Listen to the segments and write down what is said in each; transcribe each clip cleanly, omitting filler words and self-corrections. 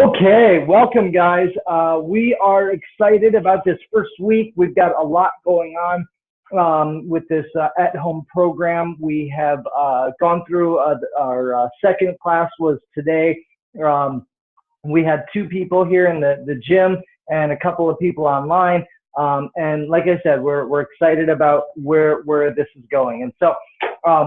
Okay, welcome guys. We are excited about this first week. We've got a lot going on with this at-home program. We have gone through our second class was today. We had 2 people here in the gym and a couple of people online. And like I said, we're excited about where this is going. And so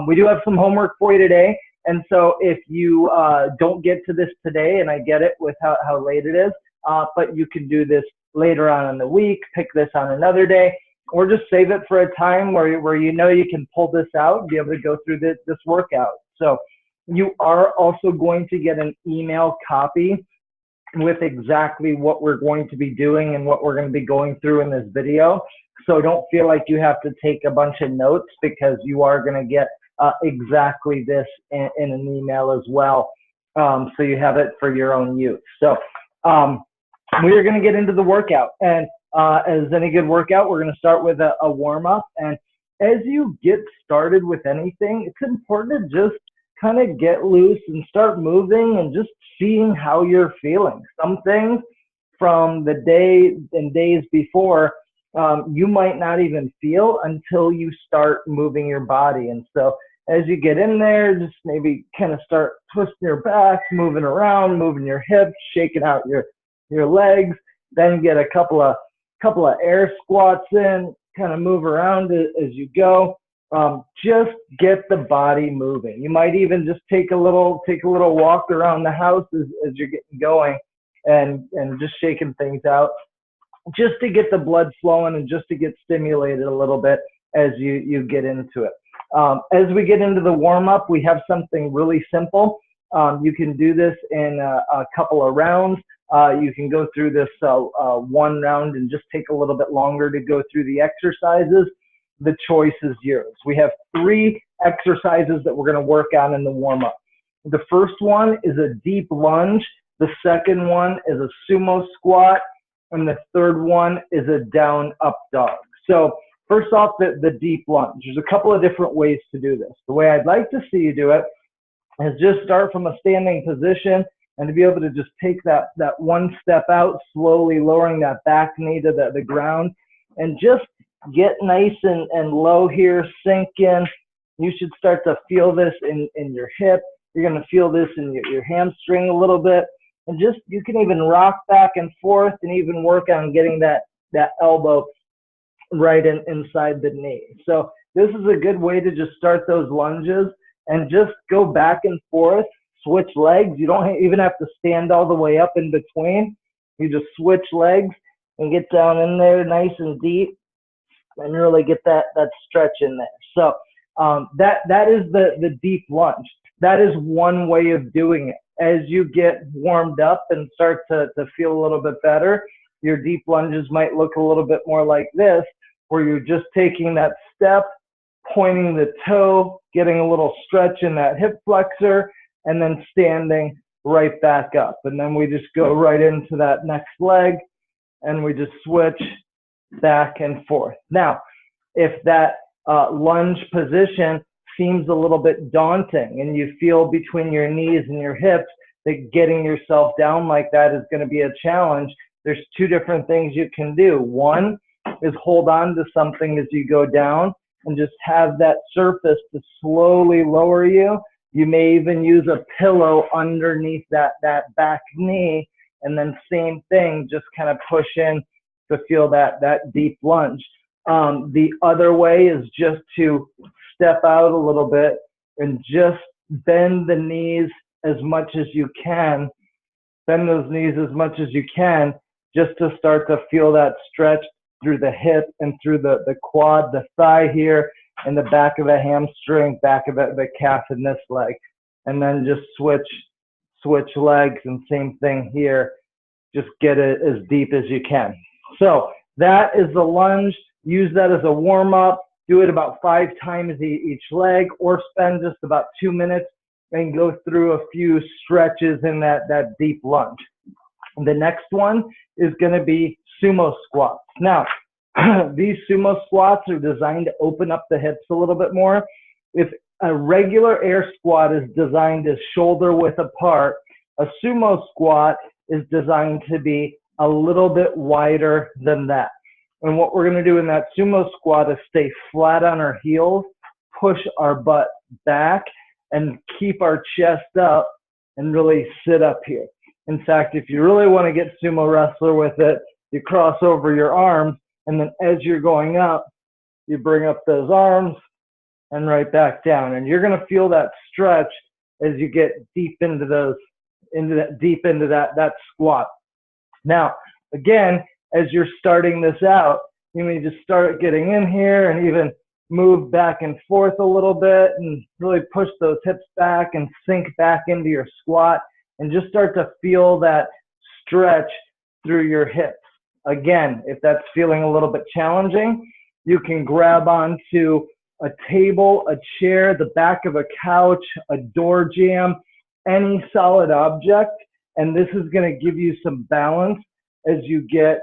we do have some homework for you today. And so if you don't get to this today, and I get it with how late it is, but you can do this later on in the week, pick this on another day, or just save it for a time where you know you can pull this out and be able to go through this workout. So you are also going to get an email copy with exactly what we're going to be doing and what we're going to be going through in this video. So don't feel like you have to take a bunch of notes, because you are going to get exactly this in an email as well. So you have it for your own use. So we are going to get into the workout. And as any good workout, we're going to start with a warm-up. And as you get started with anything, it's important to just kind of get loose and start moving and just seeing how you're feeling. Some things from the day and days before, you might not even feel until you start moving your body. And so as you get in there, just maybe kind of start twisting your back, moving around, moving your hips, shaking out your legs, then get a couple of air squats in, kind of move around as you go. Just get the body moving. You might even just take a little walk around the house as you're getting going, and just shaking things out, just to get the blood flowing and just to get stimulated a little bit as you get into it. As we get into the warm-up, we have something really simple. You can do this in a couple of rounds. You can go through this one round and just take a little bit longer to go through the exercises. The choice is yours. We have 3 exercises that we're going to work on in the warm-up. The first one is a deep lunge. The second one is a sumo squat. And the third one is a down up dog. So first off, the deep lunge. There's a couple of different ways to do this. The way I'd like to see you do it is just start from a standing position, and to be able to just take that one step out, slowly lowering that back knee to the ground, and just get nice and low here, sink in. You should start to feel this in your hip. You're going to feel this in your hamstring a little bit. And just, you can even rock back and forth and even work on getting that elbow right inside the knee. So this is a good way to just start those lunges and just go back and forth, switch legs. You don't even have to stand all the way up in between. You just switch legs and get down in there nice and deep and really get that stretch in there. So that is the deep lunge. That is one way of doing it. As you get warmed up and start to feel a little bit better, your deep lunges might look a little bit more like this, where you're just taking that step, pointing the toe, getting a little stretch in that hip flexor, and then standing right back up. And then we just go right into that next leg, and we just switch back and forth. Now, if that lunge position seems a little bit daunting and you feel between your knees and your hips that getting yourself down like that is going to be a challenge, there's 2 different things you can do. One is hold on to something as you go down and just have that surface to slowly lower you. You may even use a pillow underneath that back knee, and then same thing, just kind of push in to feel that deep lunge. The other way is just to step out a little bit and just bend the knees as much as you can. Bend those knees as much as you can, just to start to feel that stretch through the hip and through the quad, the thigh here, and the back of the hamstring, back of the calf in this leg. And then just switch legs, and same thing here. Just get it as deep as you can. So that is the lunge. Use that as a warm-up. Do it about 5 times each leg, or spend just about 2 minutes and go through a few stretches in that deep lunge. The next one is going to be sumo squats. Now, these sumo squats are designed to open up the hips a little bit more. If a regular air squat is designed as shoulder width apart, a sumo squat is designed to be a little bit wider than that. And what we're going to do in that sumo squat is stay flat on our heels, push our butt back, and keep our chest up and really sit up here. In fact, if you really want to get sumo wrestler with it, you cross over your arms, and then as you're going up, you bring up those arms and right back down. And you're going to feel that stretch as you get deep into those, that squat. Now, again, as you're starting this out, you may just start getting in here and even move back and forth a little bit and really push those hips back and sink back into your squat and just start to feel that stretch through your hips. Again, if that's feeling a little bit challenging, you can grab onto a table, a chair, the back of a couch, a door jamb, any solid object, and this is going to give you some balance as you get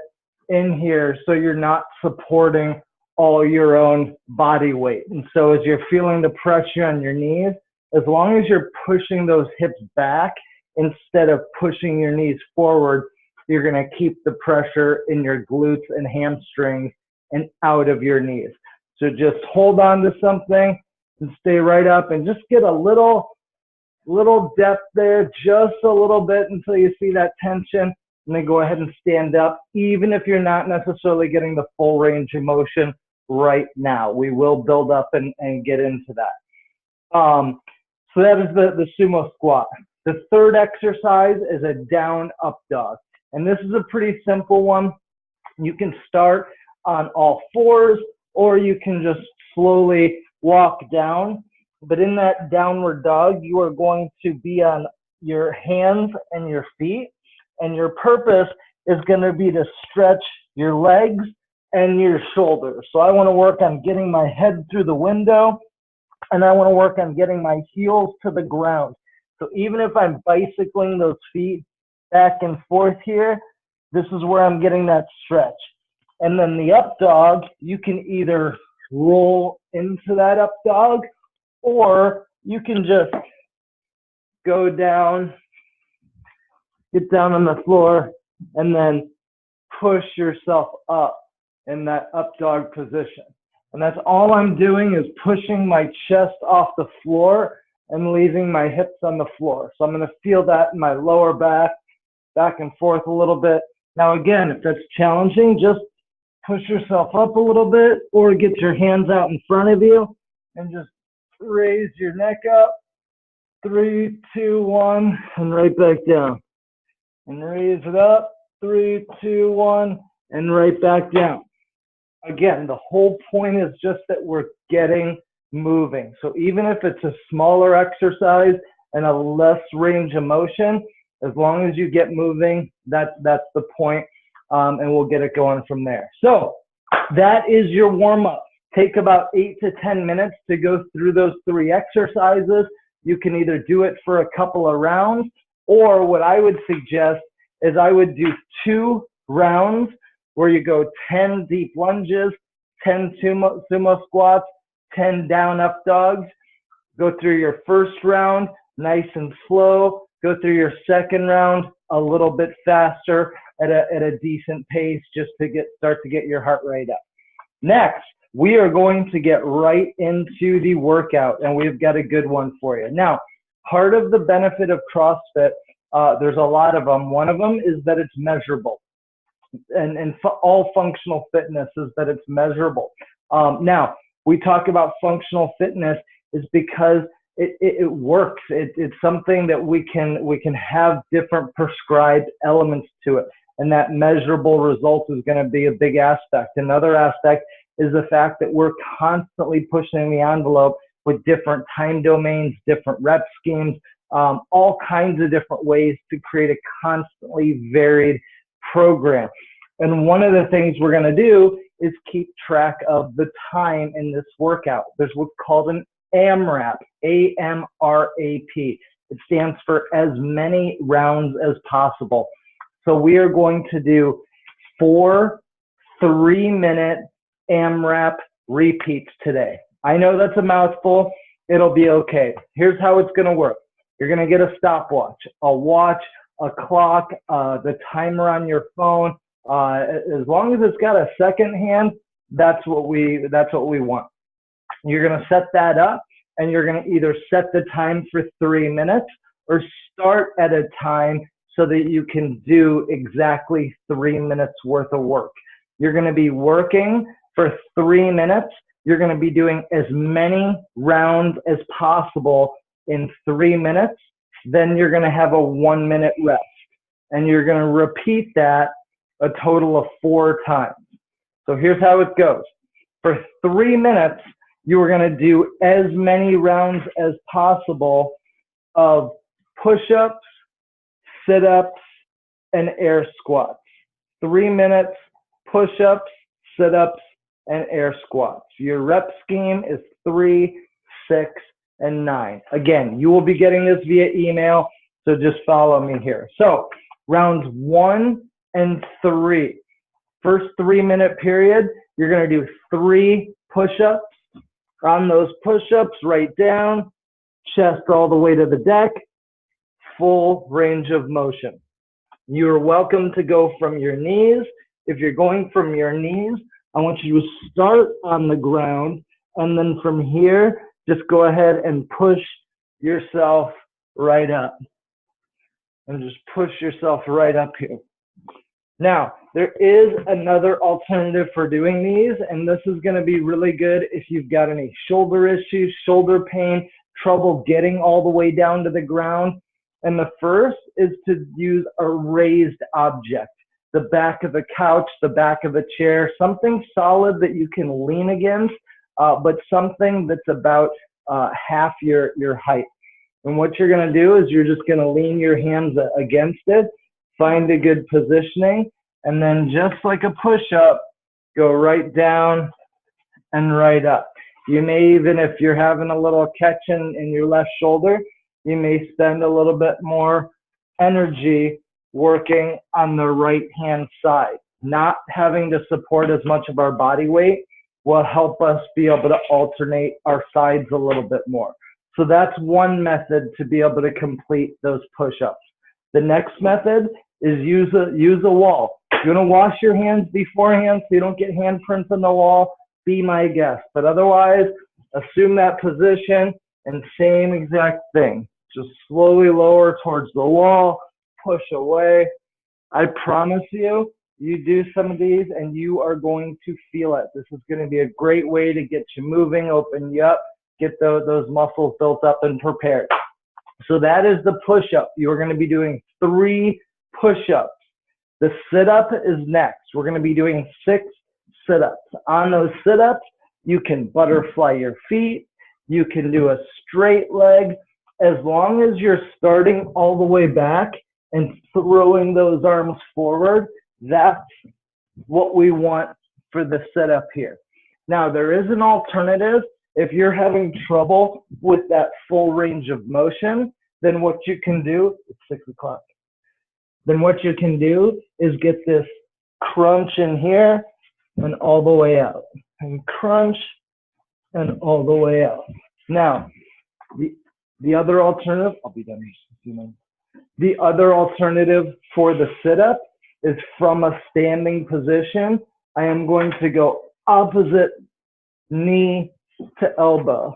in here so you're not supporting all your own body weight. And so as you're feeling the pressure on your knees, as long as you're pushing those hips back instead of pushing your knees forward, you're going to keep the pressure in your glutes and hamstrings and out of your knees. So just hold on to something and stay right up and just get a little depth there, just a little bit until you see that tension, and then go ahead and stand up, even if you're not necessarily getting the full range of motion right now. We will build up and get into that. So that is the sumo squat. The third exercise is a down up dog. And this is a pretty simple one. You can start on all fours, or you can just slowly walk down. But in that downward dog, you are going to be on your hands and your feet. And your purpose is going to be to stretch your legs and your shoulders. So I want to work on getting my head through the window, and I want to work on getting my heels to the ground. So even if I'm bicycling those feet back and forth here, this is where I'm getting that stretch. And then the up dog, you can either roll into that up dog, or you can just go down, get down on the floor, and then push yourself up in that up dog position. And that's all I'm doing is pushing my chest off the floor and leaving my hips on the floor. So I'm going to feel that in my lower back and forth a little bit. Now again, if that's challenging, just push yourself up a little bit, or get your hands out in front of you and just raise your neck up. 3, 2, 1, and right back down. And raise it up. 3, 2, 1, and right back down. Again, the whole point is just that we're getting moving. So even if it's a smaller exercise and a less range of motion, as long as you get moving, that's the point, and we'll get it going from there. So that is your warm-up. Take about 8 to 10 minutes to go through those 3 exercises. You can either do it for a couple of rounds, or what I would suggest is I would do 2 rounds where you go 10 deep lunges, 10 sumo squats, 10 down up dogs. Go through your first round nice and slow. Go through your second round a little bit faster at a decent pace, just to start to get your heart rate up. Next, we are going to get right into the workout, and we've got a good one for you. Now, part of the benefit of CrossFit, there's a lot of them. One of them is that it's measurable. And all functional fitness is that it's measurable. Now, we talk about functional fitness is because it works. It's something that we can have different prescribed elements to it, and that measurable result is going to be a big aspect. Another aspect is the fact that we're constantly pushing the envelope with different time domains, different rep schemes, all kinds of different ways to create a constantly varied program. And one of the things we're going to do is keep track of the time in this workout. There's what's called an AMRAP, A-M-R-A-P. It stands for as many rounds as possible. So we are going to do 4 3-minute AMRAP repeats today. I know that's a mouthful. It'll be okay. Here's how it's going to work. You're going to get a stopwatch, a watch, a clock, the timer on your phone. As long as it's got a second hand, that's what we want. You're going to set that up, and you're going to either set the time for 3 minutes or start at a time so that you can do exactly 3 minutes worth of work. You're going to be working for 3 minutes. You're going to be doing as many rounds as possible in 3 minutes. Then you're going to have a 1 minute rest, and you're going to repeat that a total of 4 times. So here's how it goes. For 3 minutes, you are going to do as many rounds as possible of push-ups, sit-ups, and air squats. 3 minutes, push-ups, sit-ups, and air squats. Your rep scheme is 3, 6, and 9. Again, you will be getting this via email, so just follow me here. So rounds 1 and 3. First 3 minute period, you're going to do 3 push-ups. On those push-ups, right down, chest all the way to the deck, full range of motion. You are welcome to go from your knees. If you're going from your knees, I want you to start on the ground, and then from here, just go ahead and push yourself right up. And just push yourself right up here. Now, there is another alternative for doing these, and this is going to be really good if you've got any shoulder issues, shoulder pain, trouble getting all the way down to the ground. And the first is to use a raised object, the back of a couch, the back of a chair, something solid that you can lean against, but something that's about half your height. And what you're going to do is you're just going to lean your hands against it, find a good positioning, and then just like a push-up, go right down and right up. You may even, if you're having a little catch in your left shoulder, you may spend a little bit more energy working on the right-hand side. Not having to support as much of our body weight will help us be able to alternate our sides a little bit more. So that's one method to be able to complete those push-ups. The next method is use a wall. You're going to wash your hands beforehand so you don't get handprints on the wall. Be my guest. But otherwise, assume that position and same exact thing. Just slowly lower towards the wall, push away. I promise you, you do some of these and you are going to feel it. This is going to be a great way to get you moving, open you up, get those muscles built up and prepared. So that is the push-up. You're going to be doing 3 push-ups. The sit-up is next. We're going to be doing 6 sit-ups. On those sit-ups, you can butterfly your feet. You can do a straight leg. As long as you're starting all the way back and throwing those arms forward, that's what we want for the sit-up here. Now, there is an alternative. If you're having trouble with that full range of motion, then what you can do, it's 6 o'clock. Then what you can do is get this crunch in here and all the way out. And crunch and all the way out. Now, the other alternative, I'll be done in a few minutes. The other alternative for the sit-up is from a standing position. I am going to go opposite knee to elbow.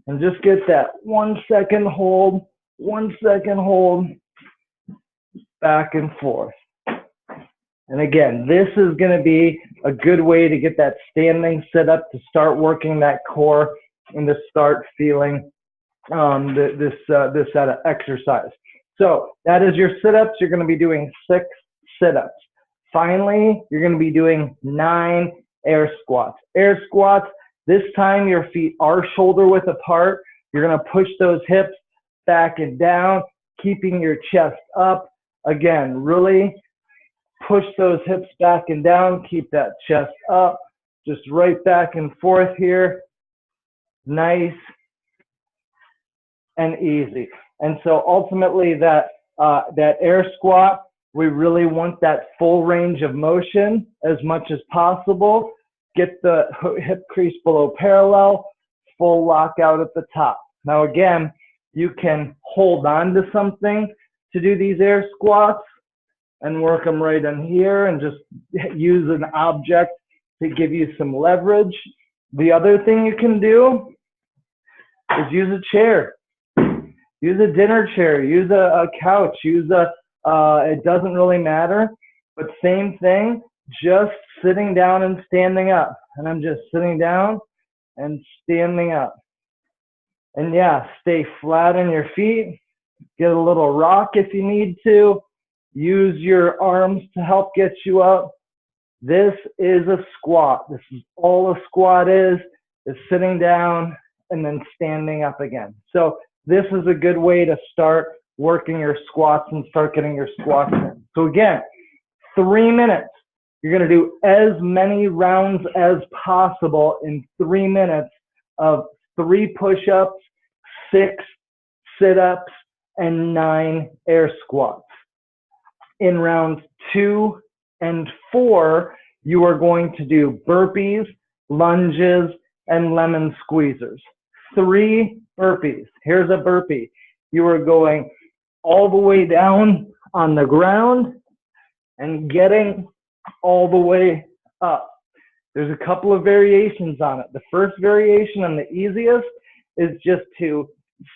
And just get that 1 second hold, 1 second hold, back and forth. And again, this is going to be a good way to get that standing sit-up, to start working that core and to start feeling this set of exercise. So that is your sit-ups. You're going to be doing 6 sit-ups. Finally, you're going to be doing 9 air squats. Air squats, this time your feet are shoulder width apart. You're going to push those hips back and down, keeping your chest up. Again, really push those hips back and down, keep that chest up, just right back and forth here. Nice and easy. And so ultimately that air squat, we really want that full range of motion as much as possible. Get the hip crease below parallel, full lockout at the top. Now again, you can hold on to something to do these air squats and work them right in here and just use an object to give you some leverage. The other thing you can do is use a chair. Use a dinner chair, use a couch, use it doesn't really matter, but same thing, just sitting down and standing up. And I'm just sitting down and standing up. And yeah, stay flat on your feet, get a little rock if you need to, use your arms to help get you up. This is a squat. This is all a squat is sitting down and then standing up again. So this is a good way to start working your squats and start getting your squats in. So again, 3 minutes. You're going to do as many rounds as possible in 3 minutes of 3 push-ups, 6 sit-ups, and 9 air squats. In rounds 2 and 4, you are going to do burpees, lunges, and lemon squeezers. 3 burpees. Here's a burpee. You are going all the way down on the ground and getting all the way up. There's a couple of variations on it. The first variation and the easiest is just to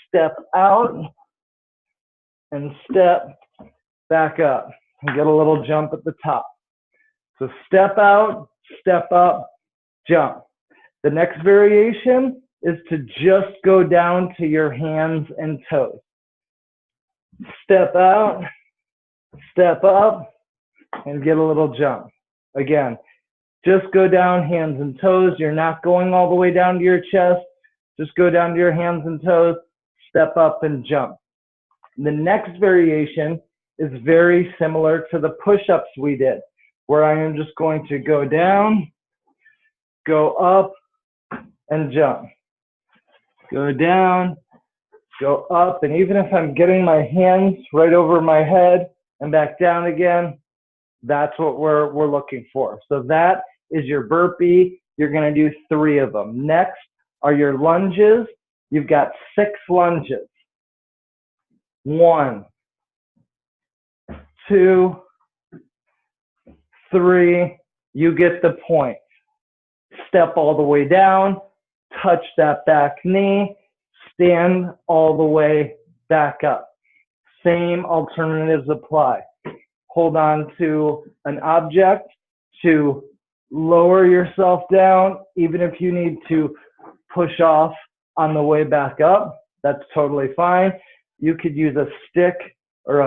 step out and step back up and get a little jump at the top. So step out, step up, jump. The next variation is to just go down to your hands and toes. Step out, step up, and get a little jump. Again, just go down, hands and toes. You're not going all the way down to your chest. Just go down to your hands and toes, step up and jump. The next variation is very similar to the push-ups we did, where I am just going to go down, go up, and jump. Go down, go up, and even if I'm getting my hands right over my head and back down again, that's what we're looking for. So that is your burpee. You're going to do 3 of them. Next are your lunges. You've got 6 lunges. 1, 2, 3. You get the point. Step all the way down, touch that back knee, stand all the way back up. Same alternatives apply. Hold on to an object to lower yourself down, even if you need to push off on the way back up. That's totally fine. You could use a stick or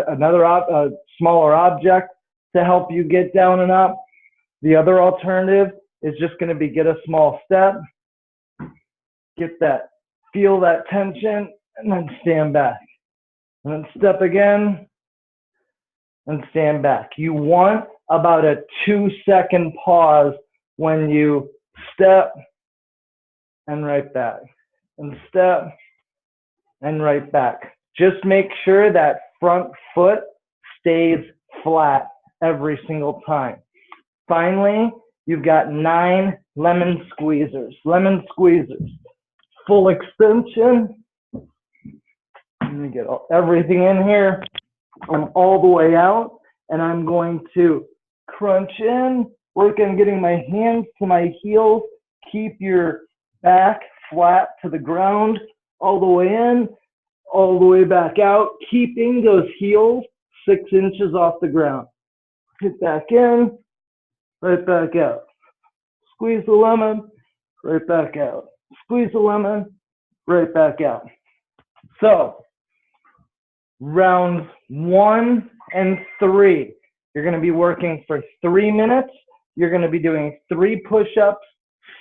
another smaller object to help you get down and up. The other alternative is just going to be get a small step, get that, feel that tension, and then stand back. And then step again and stand back. You want about a 2-second pause when you step and right back, and step and right back. Just make sure that front foot stays flat every single time. Finally, you've got 9 lemon squeezers. Lemon squeezers. Full extension. Let me get everything in here. I'm all the way out, and I'm going to crunch in, work on getting my hands to my heels. Keep your back flat to the ground, all the way in, all the way back out, keeping those heels 6 inches off the ground. Hit back in, right back out. Squeeze the lemon, right back out. Squeeze the lemon, right back out. So, rounds 1 and 3, you're going to be working for 3 minutes. You're going to be doing 3 push-ups,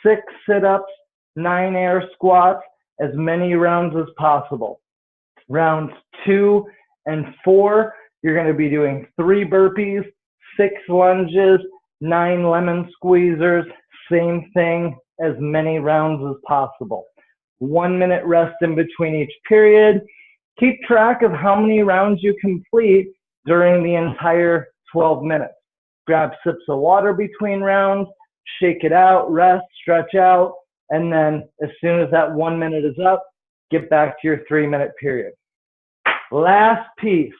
6 sit-ups, 9 air squats, as many rounds as possible. Rounds 2 and 4, you're going to be doing 3 burpees, 6 lunges, 9 lemon squeezers, same thing, as many rounds as possible. 1 minute rest in between each period. Keep track of how many rounds you complete during the entire 12 minutes. Grab sips of water between rounds, shake it out, rest, stretch out, and then as soon as that 1 minute is up, get back to your 3 minute period. Last piece.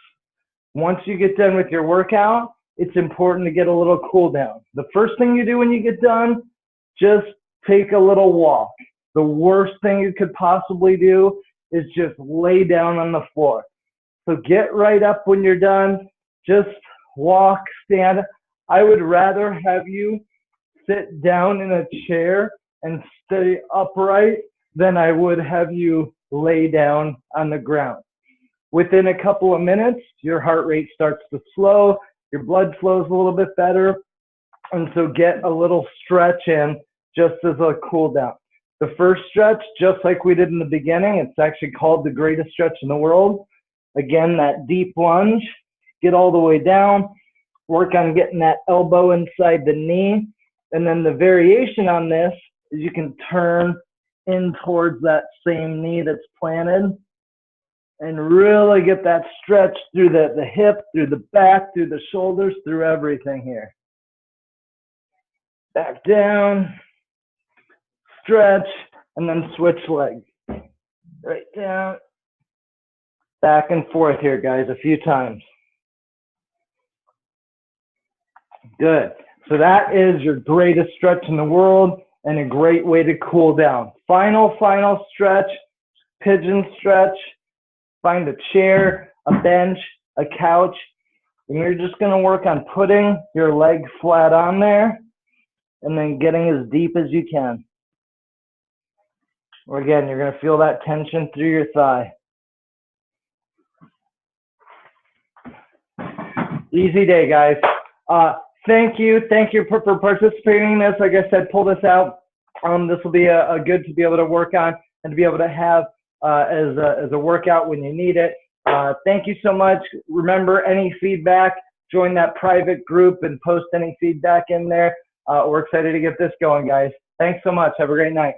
Once you get done with your workout, it's important to get a little cool down. The first thing you do when you get done, just take a little walk. The worst thing you could possibly do is just lay down on the floor. So get right up when you're done. Just walk, stand. I would rather have you sit down in a chair and stay upright than I would have you lay down on the ground. Within a couple of minutes, your heart rate starts to slow, your blood flows a little bit better, and so get a little stretch in just as a cool down. The first stretch, just like we did in the beginning, it's actually called the greatest stretch in the world. Again, that deep lunge, get all the way down, work on getting that elbow inside the knee, and then the variation on this is you can turn in towards that same knee that's planted and really get that stretch through the hip, through the back, through the shoulders, through everything here. Back down, stretch, and then switch legs. Right down, back and forth here, guys, a few times. Good. So that is your greatest stretch in the world and a great way to cool down. Final stretch, pigeon stretch. Find a chair, a bench, a couch, and you're just going to work on putting your leg flat on there and then getting as deep as you can. Or again, you're going to feel that tension through your thigh. Easy day, guys. Thank you for participating in this. Like I said, pull this out. This will be a good to be able to work on and to be able to have as a workout when you need it. Thank you so much. Remember, any feedback, join that private group and post any feedback in there. We're excited to get this going, guys. Thanks so much. Have a great night.